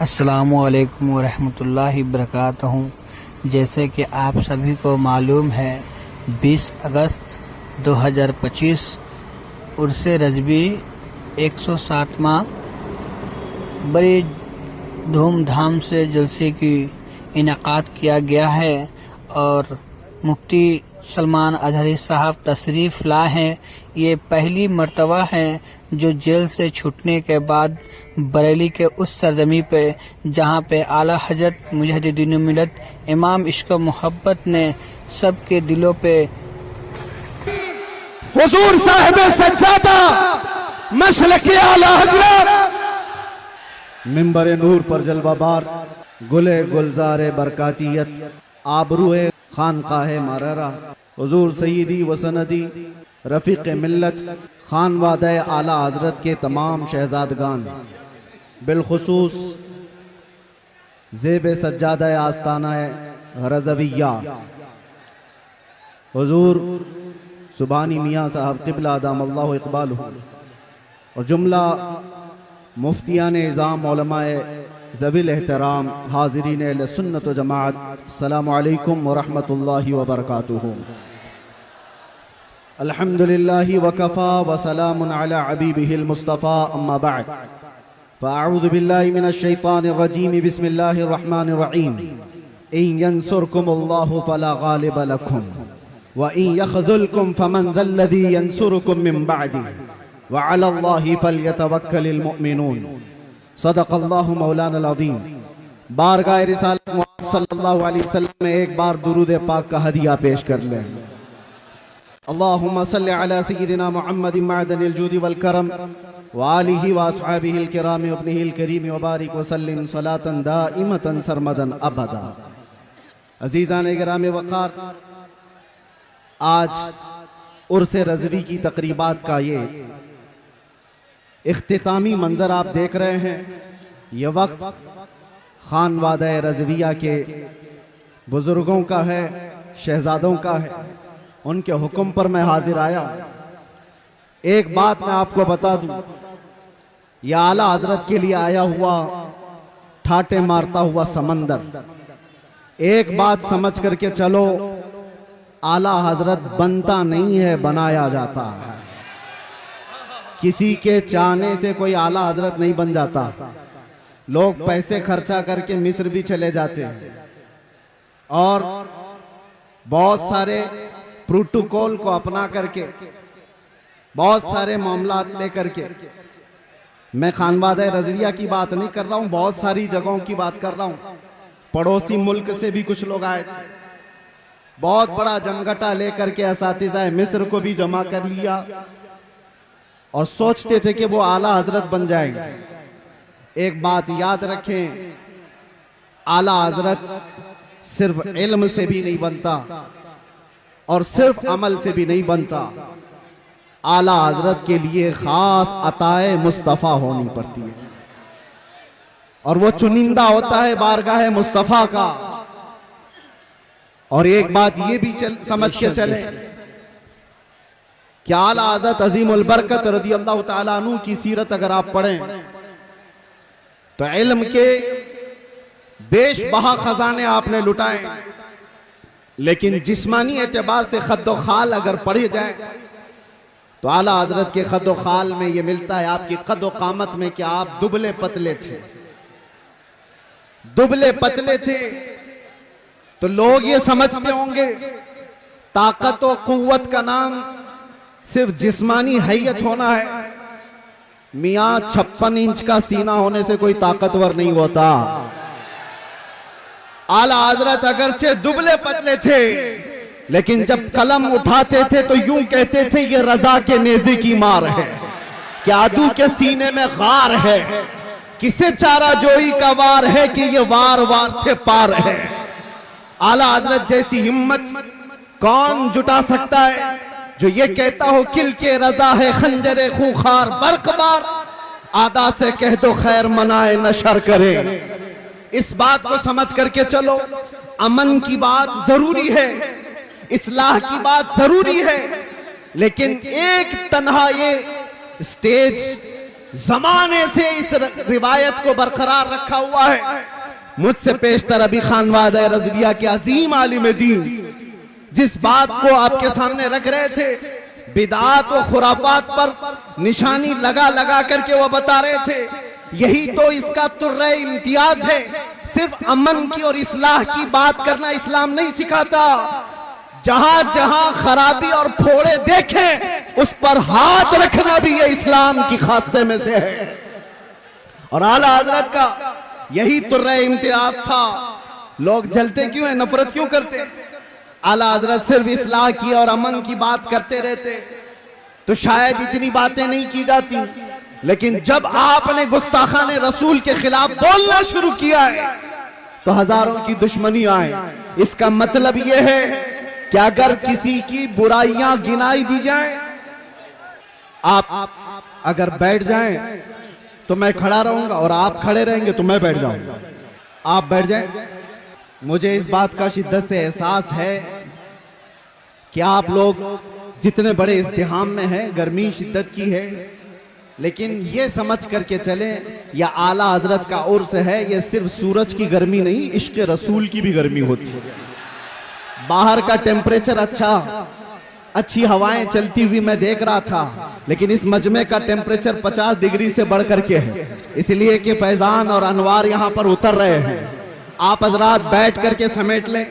अस्सलामुअलैकुम वरहमतुल्लाहि वबरकातुहू। जैसे कि आप सभी को मालूम है 20 अगस्त 2025 उर्स रजबी 107वां बड़ी धूमधाम से जलसे की इनेकाद किया गया है और मुफ्ती सलमान अजहरी साहब तशरीफ़ लाए हैं। ये पहली मर्तबा है जो जेल से छूटने के बाद बरेली के उस सरजमी पे जहाँ पे आला हजरत मुजद्दिदीन मिल्लत इमाम इश्क मोहब्बत ने सबके दिलों पे हुजूर साहिब सज्जादा मशलक आला हजरत मिंबर नूर पर जलवाबार गुले गुलजार बरकातियत आबरूए खानकाहे माररा हुजूर सईदी व सनदी रफ़ीक़ मिल्लत खानवादे आला हजरत के तमाम शहजादगान बिलखुसूस ज़ेब सज्जादा आस्ताना रज़विया हुजूर सुबानी मियाँ साहब क़िबला अदामल्लाहु इक़बालहु और जुमला मुफ्तियान निज़ाम उलमाए ज़वील एहतराम हाज़रीन अहले सुन्नत व जमाअत, अस्सलामु अलैकुम व रहमतुल्लाहि व बरकातुहू। अल्हम्दुलिल्लाहि व कफ़ा व सलामुन अला हबीबिहिल मुस्तफ़ा अम्मा बअद फ़अऊज़ु बिल्लाहि मिनश शैतानिर रजीम बिस्मिल्लाहिर रहमानिर रहीम इन यंसुरकुमुल्लाहु फला गालिब लकुम व इन यख़ज़ुलकुम फमन ज़ल्लज़ी यंसुरुकुम मिन बअदी व अलल्लाहि फलयतवक्कलिल मुमिनून। सदक़ल्लाहु मौलाना अज़ीम। बारगाह रिसालत मुहम्मद सल्लल्लाहु अलैहि वसल्लम में एक बार दुरूद पाक का हदिया पेश कर लें। अल्लाहुम्मा सल्लि अला सय्यिदिना मुहम्मदिन मअदनिल जूदि वल करम व आलिहि व अस्हाबिहिल किराम व इब्निहिल करीम व बारिक व सल्लिम सलातन दाइमतन सरमदन अबदा। अज़ीज़ान गिराम वक़ार, आज उर्स रज़वी की तक़रीबात का ये इख्तितामी मंजर आप देख रहे हैं। ये वक्त खानवादा रज़विया के बुजुर्गों का है, शहजादों का है। उनके हुक्म पर मैं हाजिर आया। एक बात मैं आपको बता दूं, यह आला हजरत के लिए आया हुआ ठाटे मारता हुआ समंदर। एक बात समझ करके चलो, आला हजरत बनता नहीं है, बनाया जाता है। किसी के चाहने से कोई आला हजरत नहीं बन जाता। लोग पैसे खर्चा करके मिस्र भी चले जाते हैं और बहुत सारे प्रोटोकॉल को अपना करके, बहुत सारे मामलात लेकर के, मैं खानवादा रज़विया की बात नहीं कर रहा हूं, बहुत सारी जगहों की बात कर रहा हूं। पड़ोसी मुल्क से भी कुछ लोग आए थे, बहुत बड़ा जमघटा लेकर के असातिज़ा मिस्र को भी जमा कर लिया और सोचते थे कि वो आला हजरत बन जाएंगे। एक बात याद रखें, आला हजरत सिर्फ इल्म से भी नहीं बनता और सिर्फ अमल से भी नहीं बनता। आला हजरत के लिए खास अताए मुस्तफ़ा होनी पड़ती है और वो चुनिंदा होता है बारगाह मुस्तफ़ा का। और एक बात ये भी समझ के चले कि आला हज़रत अज़ीमुल बरकत रज़ियल्लाहु ताला अन्हु की सीरत अगर आप पढ़ें तो इल्म के बेशबहा खजाने आपने लुटाए, लेकिन जिस्मानी एतबार से खद्दो खाल अगर पढ़े जाए तो आला हजरत के खद्दो खाल में ये मिलता है आपकी कद्दो कामत में कि आप दुबले पतले थे। दुबले पतले थे तो लोग ये समझते होंगे ताकत और कुव्वत का नाम सिर्फ जिस्मानी हैयत होना है। मियां 56 इंच का सीना होने से कोई ताकतवर नहीं होता। आला हजरत अगरचे दुबले पतले थे, लेकिन जब कलम उठाते थे तो यूं कहते थे ये रजा के नेज़े की मार है, कि आदू के सीने में गार है, किसे चारा जोई का वार है कि ये वार वार से पार है। आला हजरत जैसी हिम्मत कौन जुटा सकता है जो ये कहता हो किल के रजा है खंजरे खूखार बरकबार, आदा से कह दो खैर मनाए न शर करे। इस बात को समझ करके चलो, अमन की बात जरूरी है, इस्लाह की बात जरूरी है, लेकिन एक तन्हा ये स्टेज जमाने से इस रिवायत को बरकरार रखा हुआ है। मुझसे पेशतर अभी खानवादा रज़विया के अजीम आलिम दीन जिस बात को आपके सामने रख रहे थे, बिदात और खुराफात पर निशानी लगा लगा करके वो बता रहे थे, यही तो इसका तुर्रे इम्तियाज है। सिर्फ अमन की और इस्लाह की बात करना इस्लाम नहीं सिखाता। जहां जहां खराबी और फोड़े देखें उस पर हाथ रखना भी ये इस्लाम की खासे में से है। और आला हजरत का यही तुर्रे इम्तियाज था। लोग जलते क्यों हैं, नफरत क्यों करते? आला हजरत सिर्फ इस्लाह की और अमन की बात करते रहते तो शायद इतनी बातें नहीं की जाती। लेकिन जब आपने गुस्ताखाने रसूल के खिलाफ बोलना शुरू किया है तो हजारों की दुश्मनी आए। इसका मतलब यह है कि अगर किसी की बुराइयां गिनाई दी जाए, आप अगर बैठ जाएं तो मैं खड़ा रहूंगा, और आप खड़े रहेंगे तो मैं बैठ जाऊंगा। आप बैठ जाएं। मुझे इस बात का शिद्दत से एहसास है कि आप लोग जितने बड़े इज़्तिहाम में हैं, गर्मी शिद्दत की है, लेकिन ये समझ करके चलें या आला हजरत का उर्स है, ये सिर्फ सूरज की गर्मी नहीं, इश्क रसूल की भी गर्मी होती है। बाहर का टेम्परेचर अच्छा, अच्छी हवाएं चलती हुई मैं देख रहा था, लेकिन इस मजमे का टेम्परेचर 50 डिग्री से बढ़ करके है, इसलिए कि फैजान और अनवार यहाँ पर उतर रहे हैं। आप हजरात बैठ करके समेट लें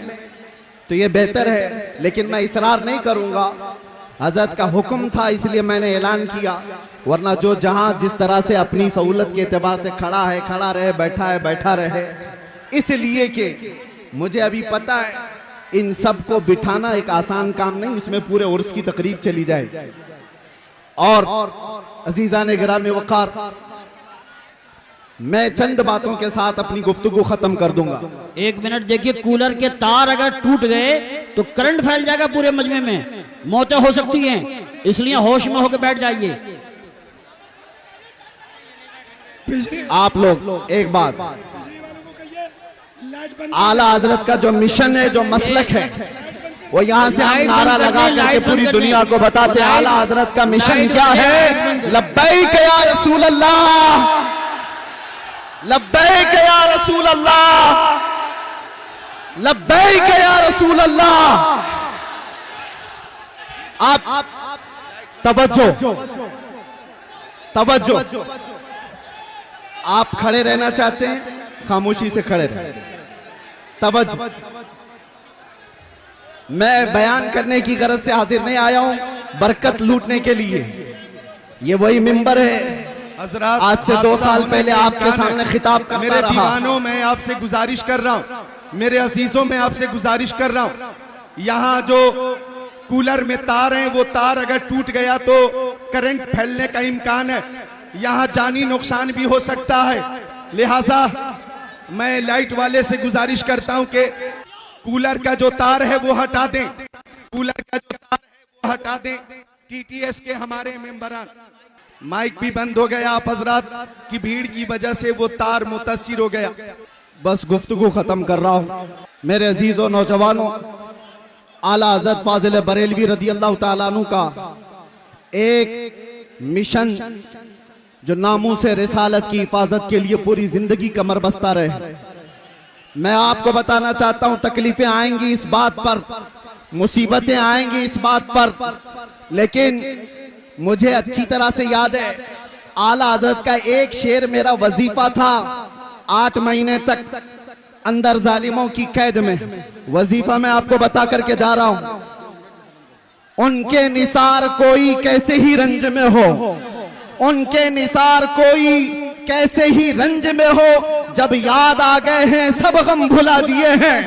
तो ये बेहतर है, लेकिन मैं इसरार नहीं करूंगा। हजरत का हुक्म था इसलिए मैंने ऐलान किया, वरना जो जहां जिस तरह से अपनी सहूलत के एतबार से खड़ा है खड़ा रहे, बैठा है बैठा रहे। इसलिए कि मुझे अभी पता है इन सब को बिठाना एक आसान काम नहीं, इसमें पूरे उर्स की तकरीब चली जाए। और अजीजान गिरामी वक़ार, मैं चंद बातों के साथ अपनी गुफ्तगू खत्म कर दूंगा। 1 मिनट देखिए, कूलर के तार अगर टूट गए तो करंट फैल जाएगा पूरे मजमे में, मौतें हो सकती हैं, इसलिए होश में होकर बैठ जाइए। आप लोग एक बात, आला हजरत का जो मिशन है, जो मसलक है, वो यहाँ से हम नारा लगा करके पूरी दुनिया को बताते हैं आला हजरत का मिशन क्या है। लब्बैक या रसूल अल्लाह, लब्बैक या रसूल अल्लाह, लब्बैक या रसूल अल्लाह। आप तवज्जो तवज्जो, आप खड़े रहना चाहते हैं, खामोशी से खड़े रहें। तवज्जो, मैं बयान करने की गरज से हाजिर नहीं आया हूं, बरकत लूटने के लिए। ये वही मिंबर है हज़रात, आज से 2 साल पहले आपके सामने खिताब करता मेरे रहा। दीवानों में आपसे गुजारिश कर रहा हूं, मेरे अजीजों में आपसे गुजारिश कर रहा हूं, यहाँ जो कूलर में तार हैं वो तार अगर टूट गया तो करंट फैलने का इम्कान है, यहाँ जानी नुकसान भी हो सकता है। लिहाजा मैं लाइट वाले से गुजारिश करता हूं कि कूलर का जो तार है वो हटा दें, कूलर का जो तार है वो हटा दें। टीटीएस के हमारे मेंबरान, माइक भी बंद हो गया, आप हजरात की भीड़ की वजह से वो तार मुतासिर हो गया। बस गुफ्तगू खत्म कर रहा हूं। मेरे अजीजों नौजवानों, आला हज़रत फाजिल बरेलवी रदी अल्लाह ताला अन्हु का एक मिशन जो नामूस रिसालत की हिफाजत के लिए पूरी जिंदगी कमर बस्ता रहे। मैं आपको बताना चाहता हूं, तकलीफें आएंगी इस बात पर, मुसीबतें आएंगी इस बात पर, लेकिन मुझे अच्छी तरह से याद है आला हज़रत का एक शेर मेरा वजीफा था। 8 महीने तक अंदर जालिमों की कैद में वजीफा मैं आपको बता करके जा रहा हूं। उनके निसार कोई कैसे ही रंज में हो, उनके निसार कोई कैसे ही रंज में हो, जब याद आ गए हैं सब गम भुला दिए हैं,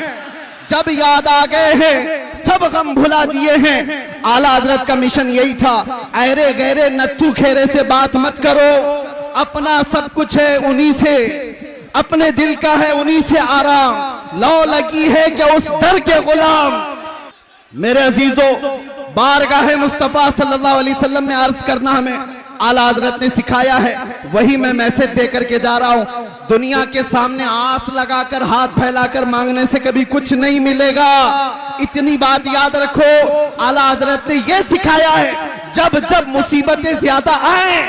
जब याद आ गए हैं सब गम भुला दिए हैं। आला हजरत का मिशन यही था, ऐरे गहरे नत्थू खेरे से बात मत करो, अपना सब कुछ है उन्हीं से, अपने दिल का है उन्हीं से आराम, लौ लगी है कि उस दर के गुलाम। मेरे अजीजों, बारगाह मुस्तफा सल्लल्लाहु अलैहि वसल्लम में अर्ज करना हमें आला हजरत ने सिखाया है, वही मैं मैसेज दे करके जा रहा हूं। दुनिया के सामने आस लगाकर हाथ फैलाकर मांगने से कभी कुछ नहीं मिलेगा, इतनी बात याद रखो। आला हजरत ने यह सिखाया है, जब जब मुसीबतें ज्यादा आए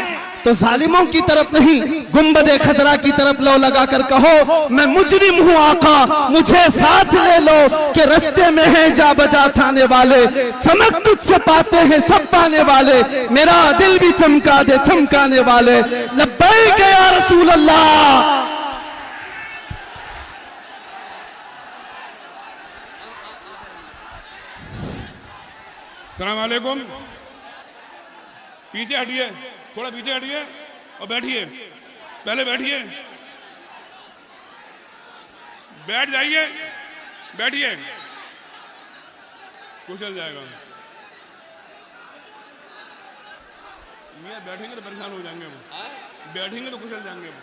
तो जालिमों की तरफ नहीं, गुंबदे खतरा की तरफ लो लगा कर कहो, मैं मुजरिम हूँ आका, मुझे साथ ले लो कि रस्ते में है जा बजा थाने वाले, चमक तुझसे पाते हैं सब पाने वाले, मेरा दिल भी चमका दे चमकाने वाले, लब्बैक या रसूल अल्लाह। सलाम अलैकुम। पीछे हटिए, थोड़ा पीछे हटिए और बैठिए, पहले बैठिए, बैठ जाइए, बैठिए, कुशल जाएगा। बैठेंगे तो परेशान हो जाएंगे वो, बैठेंगे तो कुशल जाएंगे वो।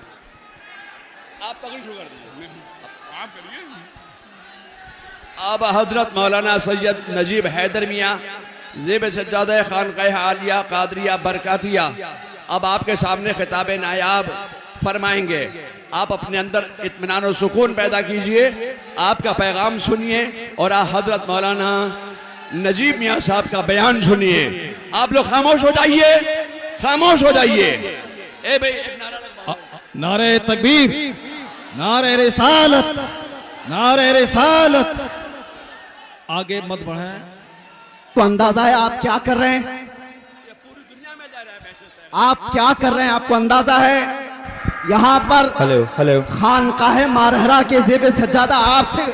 आप पकड़ शुरू कर दीजिए, आप करिए। अब हजरत मौलाना सैयद नजीब हैदर मियाँ ज़ेब सज्जादा खानकाह आलिया कादरिया बरकातिया अब आपके सामने खिताब नायाब फरमाएंगे। आप अपने अंदर इत्मीनान और सुकून पैदा कीजिए, आपका पैगाम सुनिए और हजरत मौलाना नजीब मियाँ साहब का बयान सुनिए। आप लोग खामोश हो जाइए, खामोश हो जाइए। ए भाई एक नारा लगवा। नारे तकबीर, नारे रिसालत, नारे रिसालत। आगे मत बढ़ें। तो अंदाजा है आप क्या कर रहे हैं, पूरी दुनिया में जा रहा है वैसे। आप क्या कर रहे हैं, आपको अंदाजा है? यहाँ पर हेलो खानकाह मारहरा के ज़ेब सज्जादा आपसे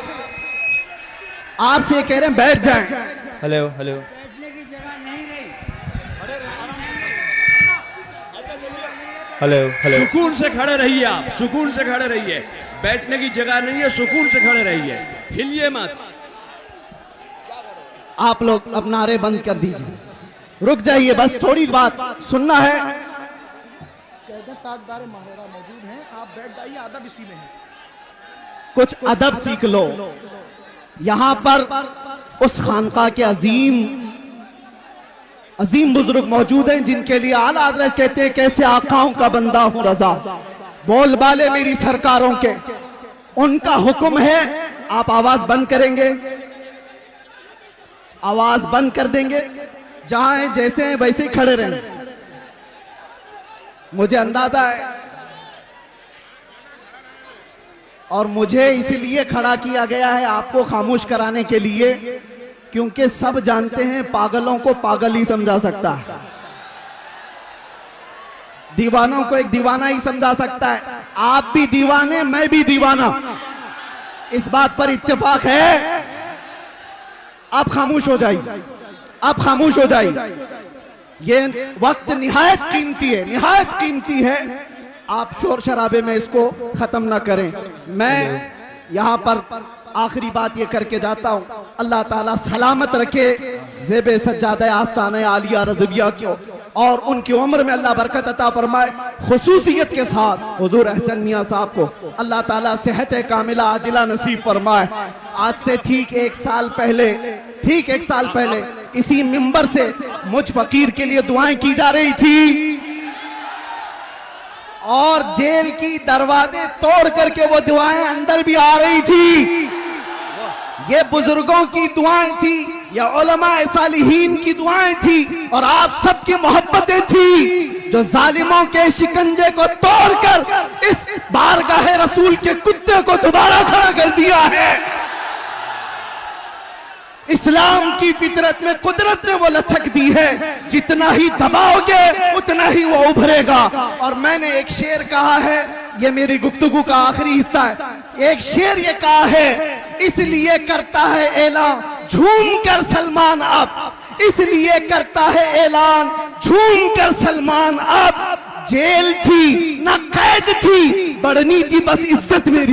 कह रहे हैं बैठ जाएं। हेलो बैठने की जगह नहीं रही। हेलो सुकून से खड़े रहिए, आप सुकून से खड़े रहिए, बैठने की जगह नहीं है, सुकून से खड़े रहिए, हिलिए मत। आप लोग अब नारे बंद कर दीजिए, रुक जाइए, बस थोड़ी बात सुनना है। ताजदार माहिरा मौजूद हैं, आप बैठ जाइए, अदब इसी में है। कुछ अदब सीख लो। यहाँ पर उस खानका के अजीम बुजुर्ग मौजूद हैं जिनके लिए आला हज़रत कहते हैं कैसे आकाओं का बंदा हूं रजा, बोल बाले मेरी सरकारों के, उनका हुक्म है। आप आवाज बंद करेंगे, आवाज बंद कर देंगे, जहां हैं जैसे हैं वैसे ही खड़े रहें। मुझे अंदाजा है और मुझे इसलिए खड़ा किया गया है आपको खामोश कराने के लिए, क्योंकि सब जानते हैं पागलों को पागल ही समझा सकता है, दीवानों को एक दीवाना ही समझा सकता है। आप भी दीवाने, मैं भी दीवाना, इस बात पर इत्तेफाक है। आप खामोश हो जाइए, आप खामोश हो जाइए। ये वक्त निहायत कीमती है, निहायत कीमती है। आप शोर शराबे में इसको खत्म ना करें। मैं यहाँ पर आखिरी बात ये करके जाता हूँ, अल्लाह ताला सलामत रखे ज़ेबे सज्जादा आस्ताना आलिया रज़विया को, और उनकी उम्र में अल्लाह बरकत अता फरमाए। खुसूसियत के साथ हुजूर अहसन मियाँ साहब को अल्लाह ताला सेहत कामिला आजिला नसीब फरमाए। आज से ठीक एक साल पहले इसी मिंबर से मुझ फकीर के लिए दुआएं की जा रही थी, और जेल की दरवाजे तोड़ करके वो दुआएं अंदर भी आ रही थी। ये बुजुर्गों की दुआएं थी, या उलमाए सालिहीन की दुआएं थी, और आप सबकी मोहब्बतें थी, जो जालिमों के शिकंजे को तोड़कर इस बारगाहे रसूल के कुत्ते को दोबारा खड़ा कर दिया है। इस्लाम की फितरत में कुदरत ने वो लचक दी है, जितना ही दबाओगे उतना ही वो उभरेगा। और मैंने एक शेर कहा है, ये मेरी गुफ्तगू का आखिरी हिस्सा है। एक शेर ये कहा है, इसलिए करता है ऐलान झूम कर सलमान अब, इसलिए करता है ऐलान झूम कर सलमान अब, जेल थी ना कैद थी, बढ़नी थी बस इज्जत मेरी।